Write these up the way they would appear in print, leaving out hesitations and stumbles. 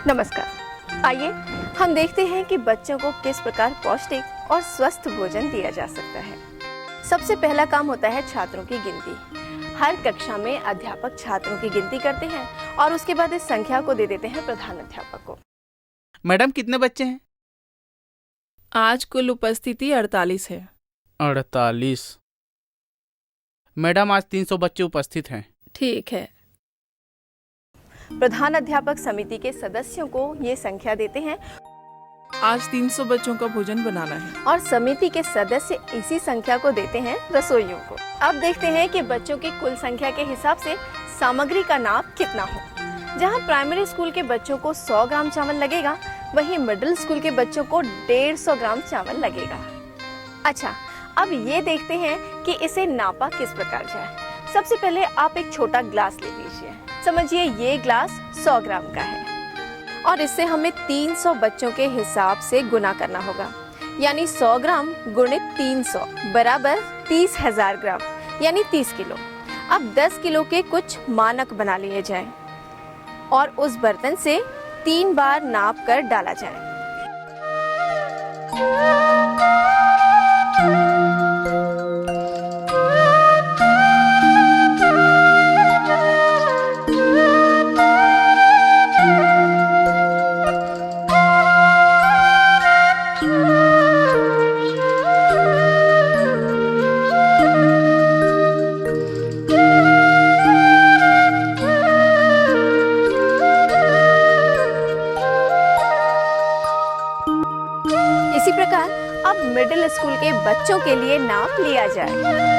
नमस्कार। आइए हम देखते हैं कि बच्चों को किस प्रकार पौष्टिक और स्वस्थ भोजन दिया जा सकता है। सबसे पहला काम होता है छात्रों की गिनती। हर कक्षा में अध्यापक छात्रों की गिनती करते हैं और उसके बाद इस संख्या को दे देते हैं प्रधान अध्यापक को। मैडम कितने बच्चे हैं? आज कुल उपस्थिति 48 है। 48। मैडम आज 300 बच्चे उपस्थित हैं। ठीक है। प्रधान अध्यापक समिति के सदस्यों को ये संख्या देते हैं आज 300 बच्चों का भोजन बनाना है। और समिति के सदस्य इसी संख्या को देते हैं रसोइयों को। अब देखते हैं कि बच्चों की कुल संख्या के हिसाब से सामग्री का नाप कितना हो। जहां प्राइमरी स्कूल के बच्चों को 100 ग्राम चावल लगेगा, वहीं मिडिल स्कूल के बच्चों को 150 ग्राम चावल लगेगा। अच्छा, अब ये देखते हैं कि इसे नापा किस प्रकार जाए। सबसे पहले आप एक छोटा ग्लास ले लीजिए। समझिए ये ग्लास 100 ग्राम का है और इससे हमें 300 बच्चों के हिसाब से गुना करना होगा। यानी 100 ग्राम गुणित 300 बराबर 30,000 ग्राम यानी 30 किलो। अब 10 किलो के कुछ मानक बना लिए जाएं और उस बर्तन से 3 बार नाप कर डाला जाए। इसी प्रकार अब मिडिल स्कूल के बच्चों के लिए नाप लिया जाए।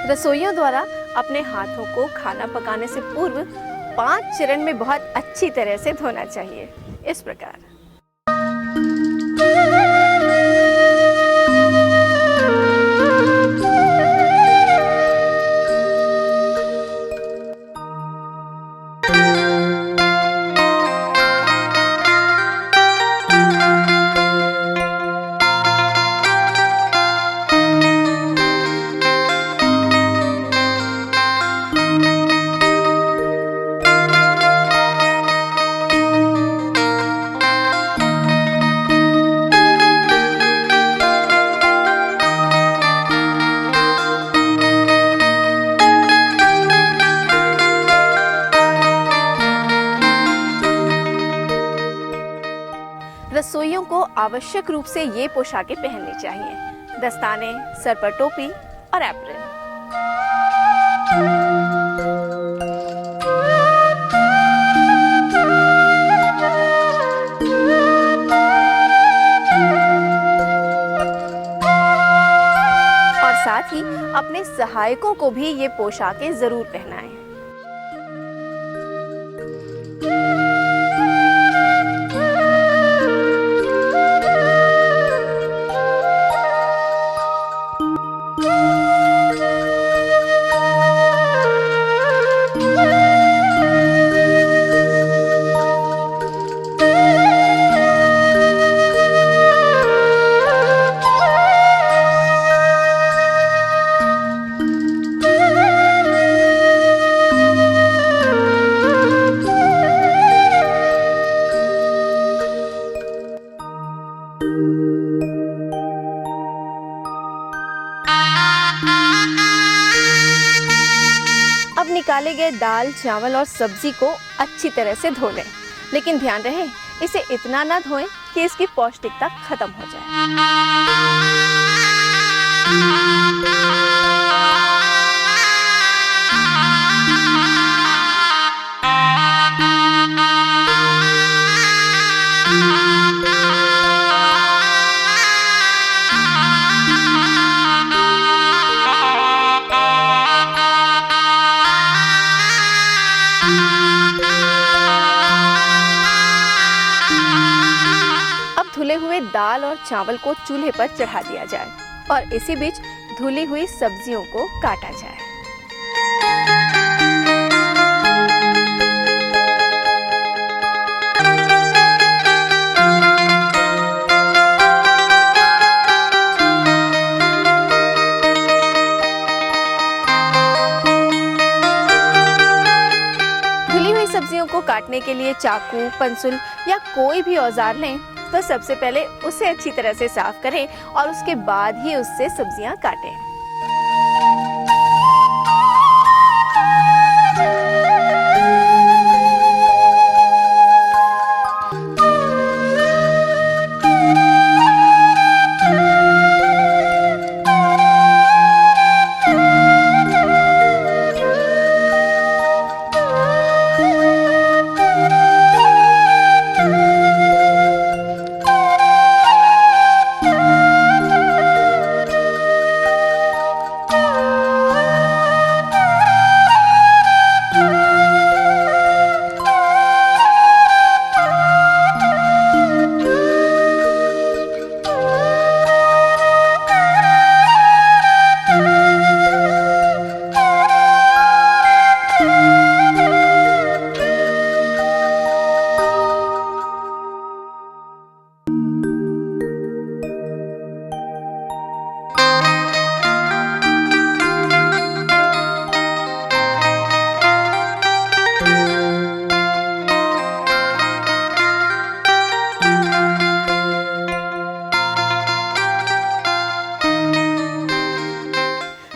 रसोइयों द्वारा अपने हाथों को खाना पकाने से पूर्व 5 चरण में बहुत अच्छी तरह से धोना चाहिए। इस प्रकार रसोइयों को आवश्यक रूप से ये पोशाकें पहननी चाहिए: दस्ताने, सर पर टोपी और एप्रन। और साथ ही अपने सहायकों को भी ये पोशाकें जरूर पहनाएं। निकाले गए दाल, चावल और सब्जी को अच्छी तरह से धो लें, लेकिन ध्यान रहे इसे इतना ना धोएं कि इसकी पौष्टिकता खत्म हो जाए। अब धुले हुए दाल और चावल को चूल्हे पर चढ़ा दिया जाए और इसी बीच धुली हुई सब्जियों को काटा जाए। धुली हुई सब्जियों को काटने के लिए चाकू, पंसुल या कोई भी औजार लें तो सबसे पहले उसे अच्छी तरह से साफ करें और उसके बाद ही उससे सब्जियां काटें।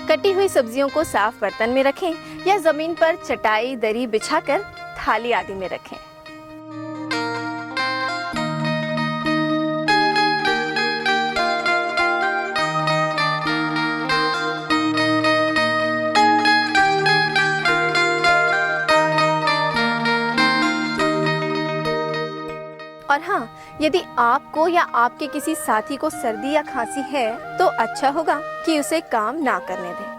कटी हुई सब्जियों को साफ बर्तन में रखें या जमीन पर चटाई, दरी बिछाकर थाली आदि में रखें। और हाँ, यदि आपको या आपके किसी साथी को सर्दी या खांसी है तो अच्छा होगा कि उसे काम ना करने दें।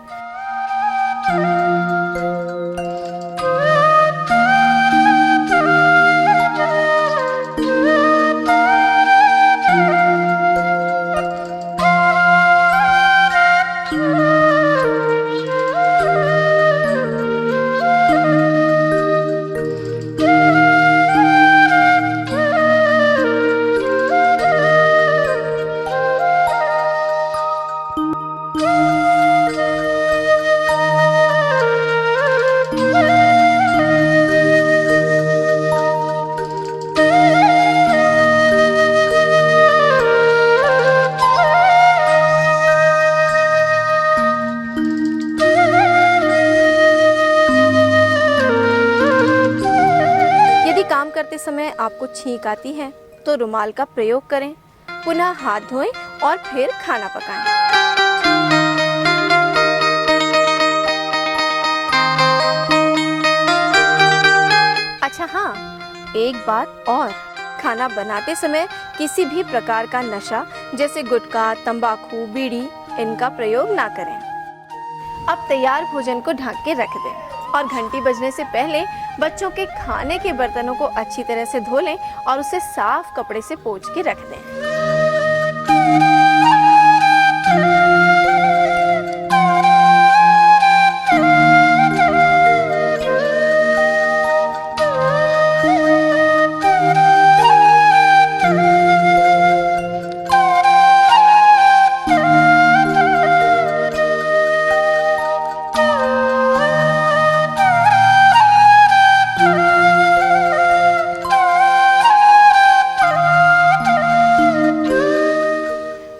काम करते समय आपको छींक आती है तो रुमाल का प्रयोग करें, पुनः हाथ धोएं और फिर खाना पकाएं। अच्छा हाँ, एक बात और, खाना बनाते समय किसी भी प्रकार का नशा जैसे गुटखा, तंबाकू, बीड़ी इनका प्रयोग ना करें। अब तैयार भोजन को ढक के रख दें और घंटी बजने से पहले बच्चों के खाने के बर्तनों को अच्छी तरह से धो लें और उसे साफ कपड़े से पोंछ के रख दें।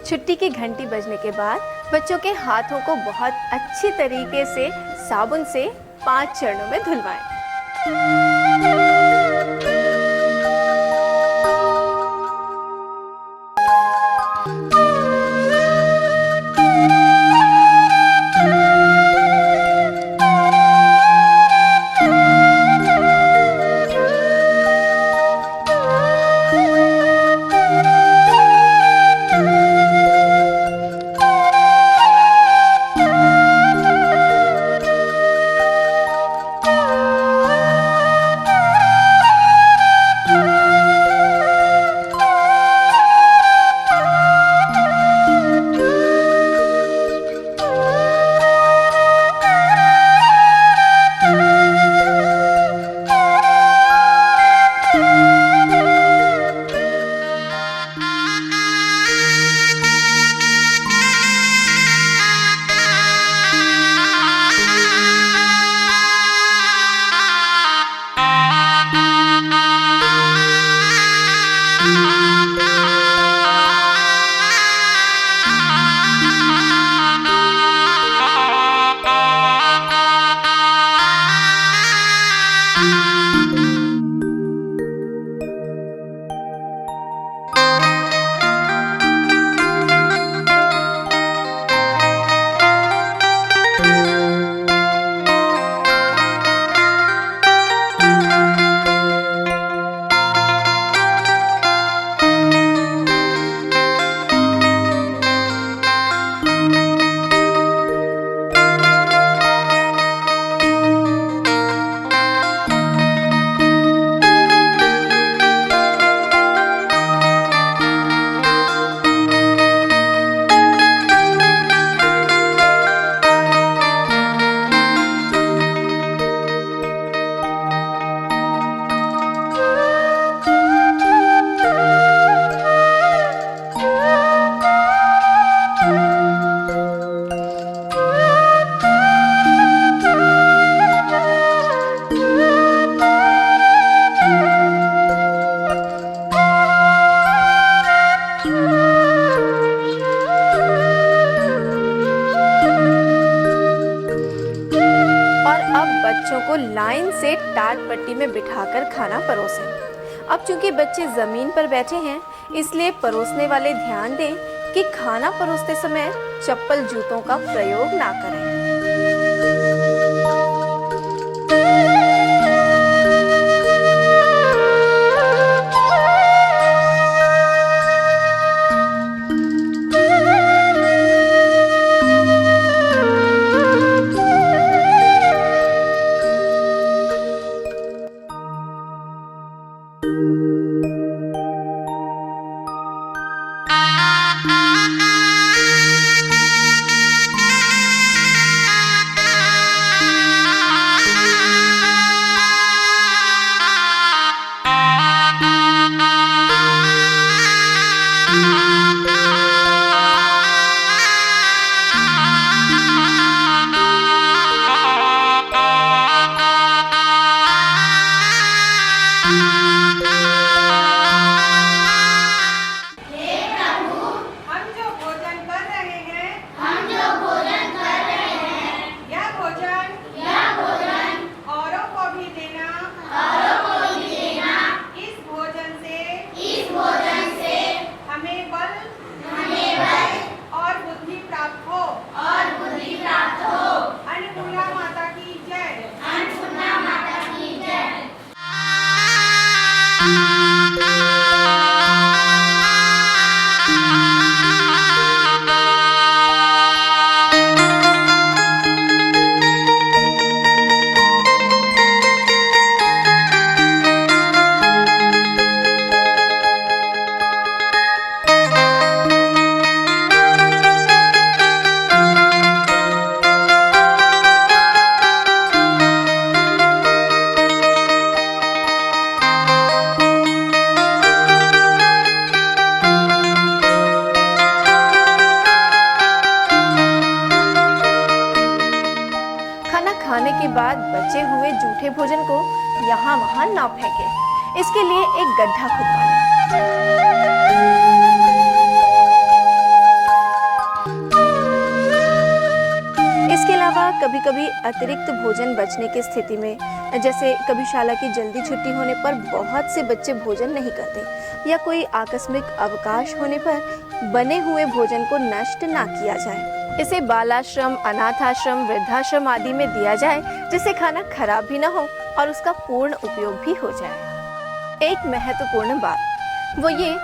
छुट्टी की घंटी बजने के बाद बच्चों के हाथों को बहुत अच्छी तरीके से साबुन से 5 चरणों में धुलवाएं। बच्चों को लाइन से टाट पट्टी में बिठाकर खाना परोसें। अब चूंकि बच्चे जमीन पर बैठे हैं, इसलिए परोसने वाले ध्यान दें कि खाना परोसते समय चप्पल जूतों का प्रयोग ना करें। खाने के बाद बचे हुए जूठे भोजन को यहाँ वहाँ ना फेंकें। इसके लिए एक गड्ढा खुदवा लें। इसके अलावा कभी कभी अतिरिक्त भोजन बचने की स्थिति में, जैसे कभी शाला की जल्दी छुट्टी होने पर बहुत से बच्चे भोजन नहीं करते, या कोई आकस्मिक अवकाश होने पर बने हुए भोजन को नष्ट ना किया जाए। इसे बालाश्रम, अनाथाश्रम, वृद्धाश्रम आदि में दिया जाए, जिससे खाना खराब भी ना हो और उसका पूर्ण उपयोग भी हो जाए। एक महत्वपूर्ण बात वो ये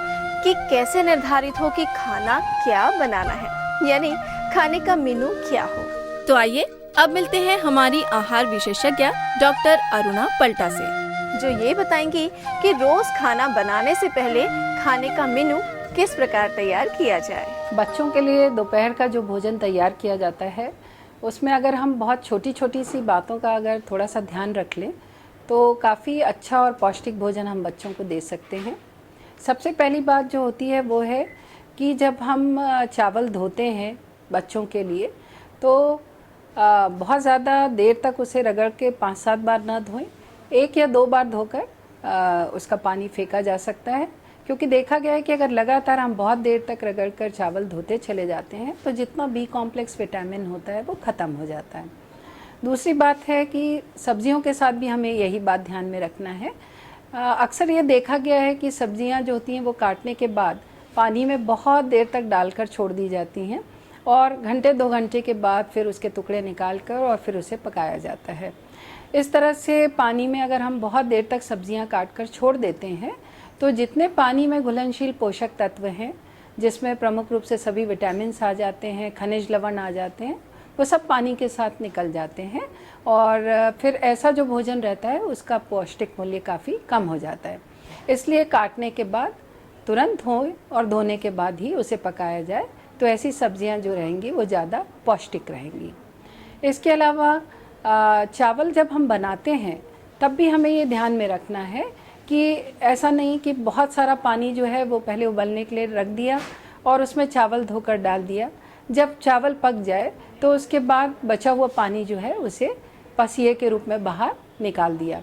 कि कैसे निर्धारित हो कि खाना क्या बनाना है, यानी खाने का मेनू क्या हो। तो आइए अब मिलते हैं हमारी आहार विशेषज्ञ डॉक्टर अरुणा पलटा से, जो ये बताएंगी कि रोज खाना बनाने से पहले खाने का मेनू किस प्रकार तैयार किया जाए। बच्चों के लिए दोपहर का जो भोजन तैयार किया जाता है, उसमें अगर हम बहुत छोटी छोटी सी बातों का अगर थोड़ा सा ध्यान रख लें तो काफ़ी अच्छा और पौष्टिक भोजन हम बच्चों को दे सकते हैं। सबसे पहली बात जो होती है वो है कि जब हम चावल धोते हैं बच्चों के लिए, तो बहुत ज़्यादा देर तक उसे रगड़ के 5-7 बार ना धोएं, 1 या 2 बार धोकर उसका पानी फेंका जा सकता है। क्योंकि देखा गया है कि अगर लगातार हम बहुत देर तक रगड़ कर चावल धोते चले जाते हैं तो जितना बी कॉम्प्लेक्स विटामिन होता है वो ख़त्म हो जाता है। दूसरी बात है कि सब्जियों के साथ भी हमें यही बात ध्यान में रखना है। अक्सर ये देखा गया है कि सब्जियां जो होती हैं वो काटने के बाद पानी में बहुत देर तक डालकर छोड़ दी जाती हैं और घंटे 2 घंटे के बाद फिर उसके टुकड़े निकाल कर और फिर उसे पकाया जाता है। इस तरह से पानी में अगर हम बहुत देर तक सब्जियां काट कर छोड़ देते हैं तो जितने पानी में घुलनशील पोषक तत्व हैं, जिसमें प्रमुख रूप से सभी विटामिन्स आ जाते हैं, खनिज लवण आ जाते हैं, वो सब पानी के साथ निकल जाते हैं और फिर ऐसा जो भोजन रहता है उसका पौष्टिक मूल्य काफ़ी कम हो जाता है। इसलिए काटने के बाद तुरंत धोएं और धोने के बाद ही उसे पकाया जाए, तो ऐसी सब्जियां जो रहेंगी वो ज़्यादा पौष्टिक रहेंगी। इसके अलावा चावल जब हम बनाते हैं तब भी हमें ये ध्यान में रखना है कि ऐसा नहीं कि बहुत सारा पानी जो है वो पहले उबलने के लिए रख दिया और उसमें चावल धोकर डाल दिया। जब चावल पक जाए तो उसके बाद बचा हुआ पानी जो है उसे पसिए के रूप में बाहर निकाल दिया।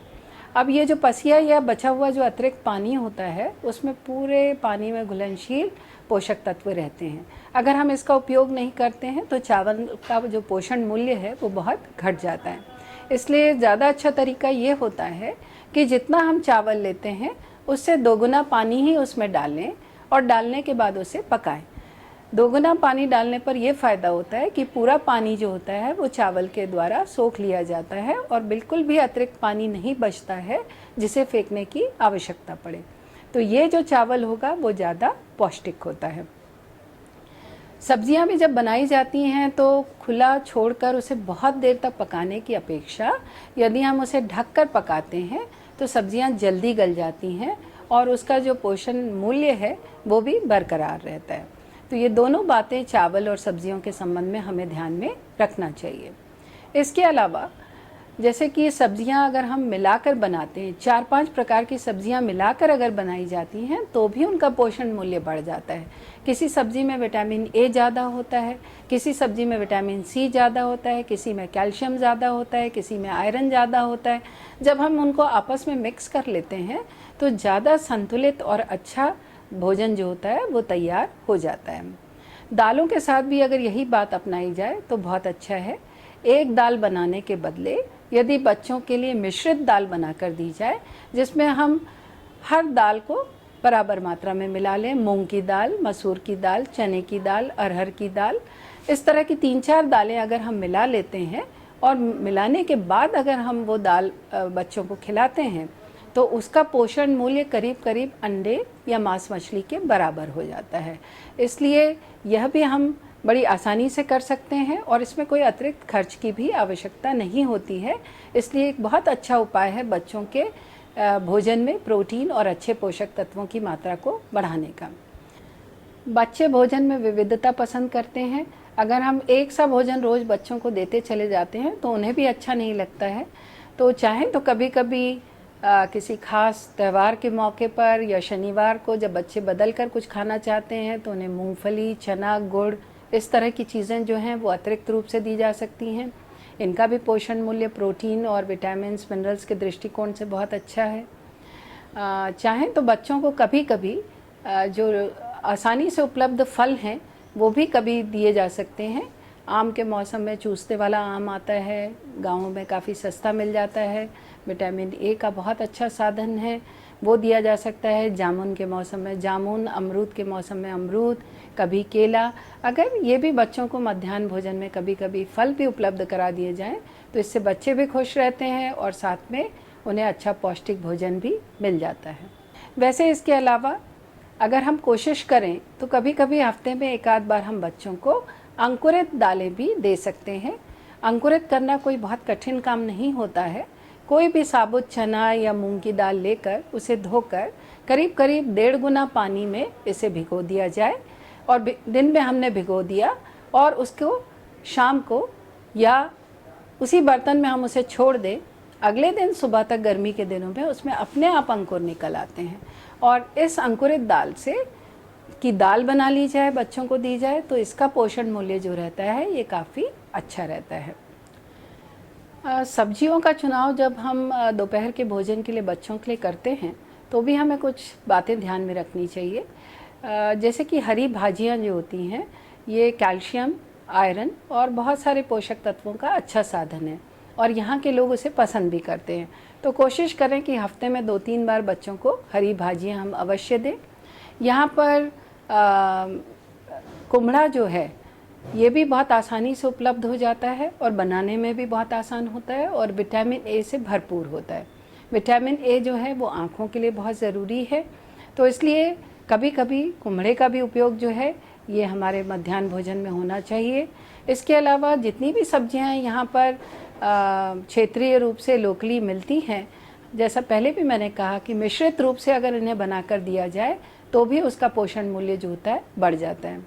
अब ये जो पसिया या बचा हुआ जो अतिरिक्त पानी होता है उसमें पूरे पानी में घुलनशील पोषक तत्व रहते हैं। अगर हम इसका उपयोग नहीं करते हैं तो चावल का जो पोषण मूल्य है वो बहुत घट जाता है। इसलिए ज़्यादा अच्छा तरीका ये होता है कि जितना हम चावल लेते हैं उससे 2 गुना पानी ही उसमें डालें और डालने के बाद उसे पकाएं। 2 गुना पानी डालने पर यह फ़ायदा होता है कि पूरा पानी जो होता है वो चावल के द्वारा सोख लिया जाता है और बिल्कुल भी अतिरिक्त पानी नहीं बचता है जिसे फेंकने की आवश्यकता पड़े। तो ये जो चावल होगा वो ज़्यादा पौष्टिक होता है। सब्जियां भी जब बनाई जाती हैं तो खुला छोड़कर उसे बहुत देर तक पकाने की अपेक्षा यदि हम उसे ढककर पकाते हैं तो सब्जियां जल्दी गल जाती हैं और उसका जो पोषण मूल्य है वो भी बरकरार रहता है। तो ये दोनों बातें चावल और सब्जियों के संबंध में हमें ध्यान में रखना चाहिए। इसके अलावा जैसे कि सब्जियां अगर हम मिलाकर बनाते हैं, 4-5 प्रकार की सब्जियां मिलाकर अगर बनाई जाती हैं तो भी उनका पोषण मूल्य बढ़ जाता है। किसी सब्जी में विटामिन ए ज़्यादा होता है, किसी सब्जी में विटामिन सी ज़्यादा होता है, किसी में कैल्शियम ज़्यादा होता है, किसी में आयरन ज़्यादा होता है। जब हम उनको आपस में मिक्स कर लेते हैं तो ज़्यादा संतुलित और अच्छा भोजन जो होता है वो तैयार हो जाता है। दालों के साथ भी अगर यही बात अपनाई जाए तो बहुत अच्छा है। एक दाल बनाने के बदले यदि बच्चों के लिए मिश्रित दाल बनाकर दी जाए, जिसमें हम हर दाल को बराबर मात्रा में मिला लें, मूंग की दाल, मसूर की दाल, चने की दाल, अरहर की दाल, इस तरह की 3-4 दालें अगर हम मिला लेते हैं और मिलाने के बाद अगर हम वो दाल बच्चों को खिलाते हैं तो उसका पोषण मूल्य करीब करीब अंडे या मांस मछली के बराबर हो जाता है। इसलिए यह भी हम बड़ी आसानी से कर सकते हैं और इसमें कोई अतिरिक्त खर्च की भी आवश्यकता नहीं होती है। इसलिए एक बहुत अच्छा उपाय है बच्चों के भोजन में प्रोटीन और अच्छे पोषक तत्वों की मात्रा को बढ़ाने का। बच्चे भोजन में विविधता पसंद करते हैं। अगर हम एक सा भोजन रोज़ बच्चों को देते चले जाते हैं तो उन्हें भी अच्छा नहीं लगता है। तो चाहें तो कभी कभी किसी खास त्यौहार के मौके पर या शनिवार को जब बच्चे बदल कर कुछ खाना चाहते हैं तो उन्हें मूंगफली, चना, गुड़, इस तरह की चीज़ें जो हैं वो अतिरिक्त रूप से दी जा सकती हैं। इनका भी पोषण मूल्य प्रोटीन और विटामिन्स, मिनरल्स के दृष्टिकोण से बहुत अच्छा है। चाहें तो बच्चों को कभी कभी जो आसानी से उपलब्ध फल हैं वो भी कभी दिए जा सकते हैं। आम के मौसम में चूसते वाला आम आता है, गाँवों में काफ़ी सस्ता मिल जाता है, विटामिन ए का बहुत अच्छा साधन है, वो दिया जा सकता है। जामुन के मौसम में जामुन, अमरूद के मौसम में अमरूद, कभी केला। अगर ये भी बच्चों को मध्याह्न भोजन में कभी कभी फल भी उपलब्ध करा दिए जाएं तो इससे बच्चे भी खुश रहते हैं और साथ में उन्हें अच्छा पौष्टिक भोजन भी मिल जाता है। वैसे इसके अलावा अगर हम कोशिश करें तो कभी कभी हफ्ते में एक आध बार हम बच्चों को अंकुरित दालें भी दे सकते हैं। अंकुरित करना कोई बहुत कठिन काम नहीं होता है। कोई भी साबुत चना या मूंग की दाल लेकर उसे धोकर करीब करीब 1.5 गुना पानी में इसे भिगो दिया जाए और दिन में हमने भिगो दिया और उसको शाम को या उसी बर्तन में हम उसे छोड़ दें, अगले दिन सुबह तक गर्मी के दिनों में उसमें अपने आप अंकुर निकल आते हैं और इस अंकुरित दाल से की दाल बना ली जाए, बच्चों को दी जाए तो इसका पोषण मूल्य जो रहता है ये काफ़ी अच्छा रहता है। सब्जियों का चुनाव जब हम दोपहर के भोजन के लिए बच्चों के लिए करते हैं तो भी हमें कुछ बातें ध्यान में रखनी चाहिए। जैसे कि हरी भाजियां जो होती हैं ये कैल्शियम, आयरन और बहुत सारे पोषक तत्वों का अच्छा साधन है और यहाँ के लोग उसे पसंद भी करते हैं। तो कोशिश करें कि हफ्ते में 2-3 बार बच्चों को हरी भाजियां हम अवश्य दें। यहाँ पर कुमड़ा जो है ये भी बहुत आसानी से उपलब्ध हो जाता है और बनाने में भी बहुत आसान होता है और विटामिन ए से भरपूर होता है। विटामिन ए जो है वो आँखों के लिए बहुत ज़रूरी है, तो इसलिए कभी कभी कुमड़े का भी उपयोग जो है ये हमारे मध्याह्न भोजन में होना चाहिए। इसके अलावा जितनी भी सब्जियां यहाँ पर क्षेत्रीय रूप से लोकली मिलती हैं, जैसा पहले भी मैंने कहा कि मिश्रित रूप से अगर इन्हें बनाकर दिया जाए तो भी उसका पोषण मूल्य जो होता है बढ़ जाता है।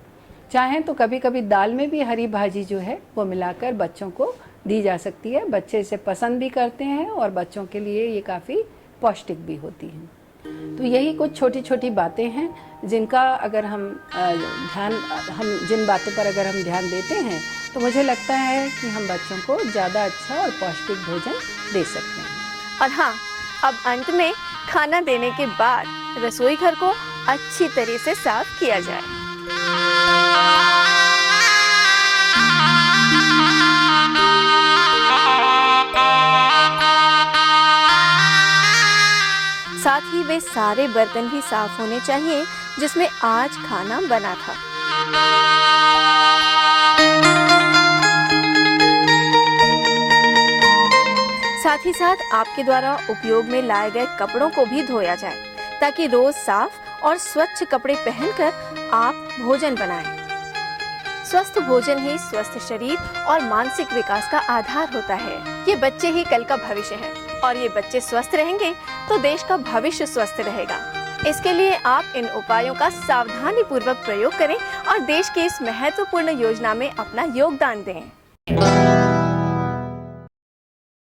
चाहें तो कभी कभी दाल में भी हरी भाजी जो है वो मिलाकर बच्चों को दी जा सकती है। बच्चे इसे पसंद भी करते हैं और बच्चों के लिए ये काफ़ी पौष्टिक भी होती हैं। तो यही कुछ छोटी छोटी बातें हैं जिनका अगर हम जिन बातों पर अगर हम ध्यान देते हैं तो मुझे लगता है कि हम बच्चों को ज़्यादा अच्छा और पौष्टिक भोजन दे सकते हैं। और हाँ, अब अंत में खाना देने के बाद रसोई घर को अच्छी तरह से साफ किया जाए। साथ ही वे सारे बर्तन भी साफ होने चाहिए जिसमें आज खाना बना था। साथ ही साथ आपके द्वारा उपयोग में लाए गए कपड़ों को भी धोया जाए ताकि रोज साफ और स्वच्छ कपड़े पहनकर आप भोजन बनाएं। स्वस्थ भोजन ही स्वस्थ शरीर और मानसिक विकास का आधार होता है। ये बच्चे ही कल का भविष्य है और ये बच्चे स्वस्थ रहेंगे तो देश का भविष्य स्वस्थ रहेगा। इसके लिए आप इन उपायों का सावधानी पूर्वक प्रयोग करें और देश की इस महत्वपूर्ण योजना में अपना योगदान दें।